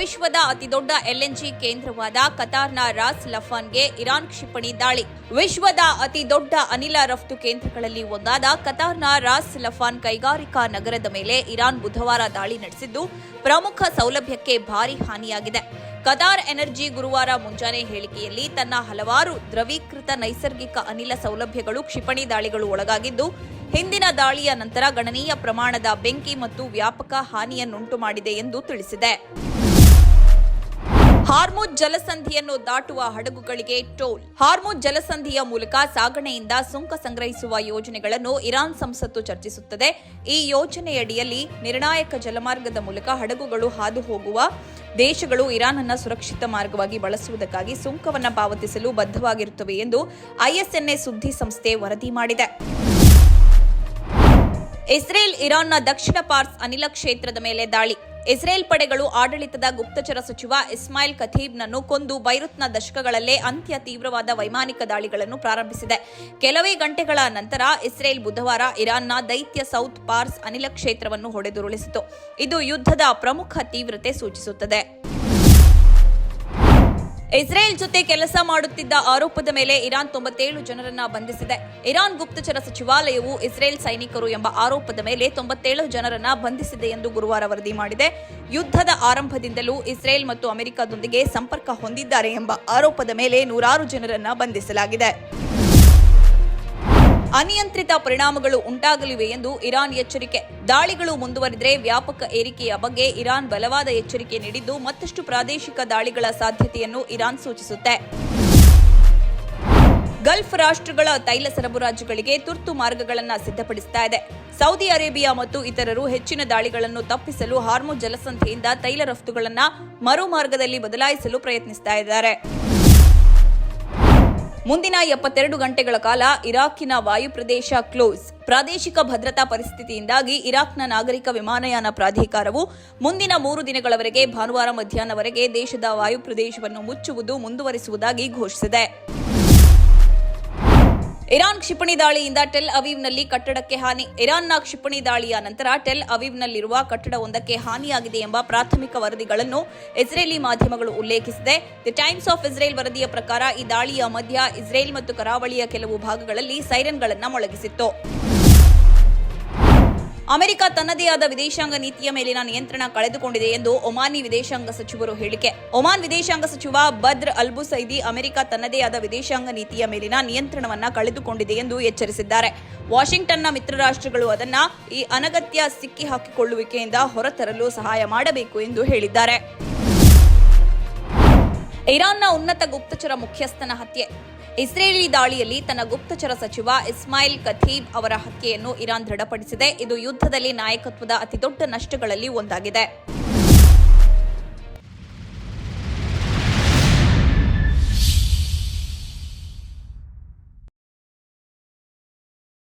ವಿಶ್ವದ ಅತಿದೊಡ್ಡ LNG ಕೇಂದ್ರವಾದ ಕತಾರ್ನ Raas ಲಫಾನ್ಗೆ Iran ಕ್ಷಿಪಣಿ ದಾಳಿ. ವಿಶ್ವದ ಅತಿದೊಡ್ಡ ಅನಿಲ ರಫ್ತು ಕೇಂದ್ರಗಳಲ್ಲಿ ಒಂದಾದ ಕತಾರ್ನ ರಾಸ್ ಲಫಾನ್ ಕೈಗಾರಿಕಾ ನಗರದ ಮೇಲೆ ಇರಾನ್ ಬುಧವಾರ ದಾಳಿ ನಡೆಸಿದ್ದು, ಪ್ರಮುಖ ಸೌಲಭ್ಯಕ್ಕೆ ಭಾರೀ ಹಾನಿಯಾಗಿದೆ. ಕತಾರ್ ಎನರ್ಜಿ ಗುರುವಾರ ಮುಂಜಾನೆ ಹೇಳಿಕೆಯಲ್ಲಿ ತನ್ನ ಹಲವಾರು ದ್ರವೀಕೃತ ನೈಸರ್ಗಿಕ ಅನಿಲ ಸೌಲಭ್ಯಗಳು ಕ್ಷಿಪಣಿ ದಾಳಿಗಳು ಒಳಗಾಗಿದ್ದು, ಹಿಂದಿನ ದಾಳಿಯ ನಂತರ ಗಣನೀಯ ಪ್ರಮಾಣದ ಬೆಂಕಿ ಮತ್ತು ವ್ಯಾಪಕ ಹಾನಿಯನ್ನುಂಟು ಮಾಡಿದೆ ಎಂದು ತಿಳಿಸಿದೆ. ಹಾರ್ಮುಜ್ ಜಲಸಂಧಿಯನ್ನು ದಾಟುವ ಹಡಗುಗಳಿಗೆ ಟೋಲ್. ಹಾರ್ಮುಜ್ ಜಲಸಂಧಿಯ ಮೂಲಕ ಸಾಗಣೆಯಿಂದ ಸುಂಕ ಸಂಗ್ರಹಿಸುವ ಯೋಜನೆಗಳನ್ನು ಇರಾನ್ ಸಂಸತ್ತು ಚರ್ಚಿಸುತ್ತದೆ. ಈ ಯೋಜನೆಯಡಿಯಲ್ಲಿ ನಿರ್ಣಾಯಕ ಜಲಮಾರ್ಗದ ಮೂಲಕ ಹಡಗುಗಳು ಹಾದು ಹೋಗುವ ದೇಶಗಳು ಇರಾನ್ ಅನ್ನು ಸುರಕ್ಷಿತ ಮಾರ್ಗವಾಗಿ ಬಳಸುವುದಕ್ಕಾಗಿ ಸುಂಕವನ್ನು ಪಾವತಿಸಲು ಬದ್ಧವಾಗಿರುತ್ತವೆ ಎಂದು ಐಎಸ್ಎನ್ಎ ಸುದ್ದಿ ಸಂಸ್ಥೆ ವರದಿ ಮಾಡಿದೆ. ಇಸ್ರೇಲ್ ಇರಾನ್ನ ದಕ್ಷಿಣ ಪಾರ್ಸ್ ಅನಿಲ ಕ್ಷೇತ್ರದ ಮೇಲೆ ದಾಳಿ. ಇಸ್ರೇಲ್ ಪಡೆಗಳು ಆಡಳಿತದ ಗುಪ್ತಚರ ಸಚಿವ ಇಸ್ಮಾಯಿಲ್ ಕಥೀಬ್ನನ್ನು ಕೊಂದು ಬೈರುತ್ನ ದಶಕಗಳಲ್ಲೇ ತೀವ್ರವಾದ ವೈಮಾನಿಕ ದಾಳಿಗಳನ್ನು ಪ್ರಾರಂಭಿಸಿದೆ. ಕೆಲವೇ ಗಂಟೆಗಳ ನಂತರ ಇಸ್ರೇಲ್ ಬುಧವಾರ ಇರಾನ್ನ ದೈತ್ಯ ಸೌತ್ ಪಾರ್ಸ್ ಅನಿಲ ಕ್ಷೇತ್ರವನ್ನು ಹೊಡೆದುರುಳಿಸಿತು. ಇದು ಯುದ್ಧದ ಪ್ರಮುಖ ತೀವ್ರತೆ ಸೂಚಿಸುತ್ತದೆ. ಇಸ್ರೇಲ್ ಜೊತೆ ಕೆಲಸ ಮಾಡುತ್ತಿದ್ದ ಆರೋಪದ ಮೇಲೆ ಇರಾನ್ 97 ಜನರನ್ನ ಬಂಧಿಸಿದೆ. ಇರಾನ್ ಗುಪ್ತಚರ ಸಚಿವಾಲಯವು ಇಸ್ರೇಲ್ ಸೈನಿಕರು ಎಂಬ ಆರೋಪದ ಮೇಲೆ 97 ಜನರನ್ನ ಬಂಧಿಸಿದೆ ಎಂದು ಗುರುವಾರ ವರದಿ ಮಾಡಿದೆ. ಯುದ್ಧದ ಆರಂಭದಿಂದಲೂ ಇಸ್ರೇಲ್ ಮತ್ತು ಅಮೆರಿಕದೊಂದಿಗೆ ಸಂಪರ್ಕ ಹೊಂದಿದ್ದಾರೆ ಎಂಬ ಆರೋಪದ ಮೇಲೆ 106 ಜನರನ್ನ ಬಂಧಿಸಲಾಗಿದೆ. ಅನಿಯಂತ್ರಿತ ಪರಿಣಾಮಗಳು ಉಂಟಾಗಲಿವೆ ಎಂದು ಇರಾನ್ ಎಚ್ಚರಿಕೆ. ದಾಳಿಗಳು ಮುಂದುವರಿದರೆ ವ್ಯಾಪಕ ಏರಿಕೆಯ ಬಗ್ಗೆ ಇರಾನ್ ಬಲವಾದ ಎಚ್ಚರಿಕೆ ನೀಡಿದ್ದು, ಮತ್ತಷ್ಟು ಪ್ರಾದೇಶಿಕ ದಾಳಿಗಳ ಸಾಧ್ಯತೆಯನ್ನು ಇರಾನ್ ಸೂಚಿಸುತ್ತೆ. ಗಲ್ಫ್ ರಾಷ್ಟ್ರಗಳ ತೈಲ ಸರಬರಾಜುಗಳಿಗೆ ತುರ್ತು ಮಾರ್ಗಗಳನ್ನು ಸಿದ್ಧಪಡಿಸುತ್ತಾ ಇದೆ. ಸೌದಿ ಅರೇಬಿಯಾ ಮತ್ತು ಇತರರು ಹೆಚ್ಚಿನ ದಾಳಿಗಳನ್ನು ತಪ್ಪಿಸಲು ಹಾರ್ಮುಜ್ ಜಲಸಂಧಿಯಿಂದ ತೈಲ ರಫ್ತುಗಳನ್ನು ಮರು ಮಾರ್ಗದಲ್ಲಿ ಬದಲಾಯಿಸಲು ಪ್ರಯತ್ನಿಸುತ್ತಾ ಇದ್ದಾರೆ. ಮುಂದಿನ 72 ಗಂಟೆಗಳ ಕಾಲ ಇರಾಕಿನ ವಾಯುಪ್ರದೇಶ ಕ್ಲೋಸ್. ಪ್ರಾದೇಶಿಕ ಭದ್ರತಾ ಪರಿಸ್ಥಿತಿಯಿಂದಾಗಿ ಇರಾಕ್ನ ನಾಗರಿಕ ವಿಮಾನಯಾನ ಪ್ರಾಧಿಕಾರವು ಮುಂದಿನ 3 ದಿನಗಳವರೆಗೆ ಭಾನುವಾರ ಮಧ್ಯಾಹ್ನವರೆಗೆ ದೇಶದ ವಾಯುಪ್ರದೇಶವನ್ನು ಮುಚ್ಚುವುದು ಮುಂದುವರಿಸುವುದಾಗಿ ಘೋಷಿಸಿದೆ. ಇರಾನ್ ಕ್ಷಿಪಣಿ ದಾಳಿಯಿಂದ ಟೆಲ್ ಅವೀವ್ನಲ್ಲಿ ಕಟ್ಟಡಕ್ಕೆ ಹಾನಿ. ಇರಾನ್ನ ಕ್ಷಿಪಣಿ ದಾಳಿಯ ನಂತರ ಟೆಲ್ ಅವೀವ್ನಲ್ಲಿರುವ ಕಟ್ಟಡವೊಂದಕ್ಕೆ ಹಾನಿಯಾಗಿದೆ ಎಂಬ ಪ್ರಾಥಮಿಕ ವರದಿಗಳನ್ನು ಇಸ್ರೇಲಿ ಮಾಧ್ಯಮಗಳು ಉಲ್ಲೇಖಿಸಿದೆ. ದಿ ಟೈಮ್ಸ್ ಆಫ್ ಇಸ್ರೇಲ್ ವರದಿಯ ಪ್ರಕಾರ ಈ ದಾಳಿಯ ಮಧ್ಯ ಇಸ್ರೇಲ್ ಮತ್ತು ಕರಾವಳಿಯ ಕೆಲವು ಭಾಗಗಳಲ್ಲಿ ಸೈರನ್ಗಳನ್ನು ಮೊಳಗಿಸಿತ್ತು. ಅಮೆರಿಕ ತನ್ನದೇ ಆದ ವಿದೇಶಾಂಗ ನೀತಿಯ ಮೇಲಿನ ನಿಯಂತ್ರಣ ಕಳೆದುಕೊಂಡಿದೆ ಎಂದು ಒಮಾನಿ ವಿದೇಶಾಂಗ ಸಚಿವರು ಹೇಳಿಕೆ. ಒಮಾನ್ ವಿದೇಶಾಂಗ ಸಚಿವ ಬದ್ರ್ ಅಲ್ಬುಸೈದಿ ಅಮೆರಿಕ ತನ್ನದೇ ಆದ ವಿದೇಶಾಂಗ ನೀತಿಯ ಮೇಲಿನ ನಿಯಂತ್ರಣವನ್ನು ಕಳೆದುಕೊಂಡಿದೆ ಎಂದು ಎಚ್ಚರಿಸಿದ್ದಾರೆ. ವಾಷಿಂಗ್ಟನ್ನ ಮಿತ್ರ ರಾಷ್ಟ್ರಗಳು ಅದನ್ನು ಈ ಅನಗತ್ಯ ಸಿಕ್ಕಿಹಾಕಿಕೊಳ್ಳುವಿಕೆಯಿಂದ ಹೊರತರಲು ಸಹಾಯ ಮಾಡಬೇಕು ಎಂದು ಹೇಳಿದ್ದಾರೆ. ಇರಾನ್ನ ಉನ್ನತ ಗುಪ್ತಚರ ಮುಖ್ಯಸ್ಥನ ಹತ್ಯೆ. ಇಸ್ರೇಲಿ ದಾಳಿಯಲ್ಲಿ ತನ್ನ ಗುಪ್ತಚರ ಸಚಿವ ಇಸ್ಮಾಯಿಲ್ ಕಥೀಬ್ ಅವರ ಹತ್ಯೆಯನ್ನು ಇರಾನ್ ದೃಢಪಡಿಸಿದೆ. ಇದು ಯುದ್ಧದಲ್ಲಿ ನಾಯಕತ್ವದ ಅತಿದೊಡ್ಡ ನಷ್ಟಗಳಲ್ಲಿ ಒಂದಾಗಿದೆ.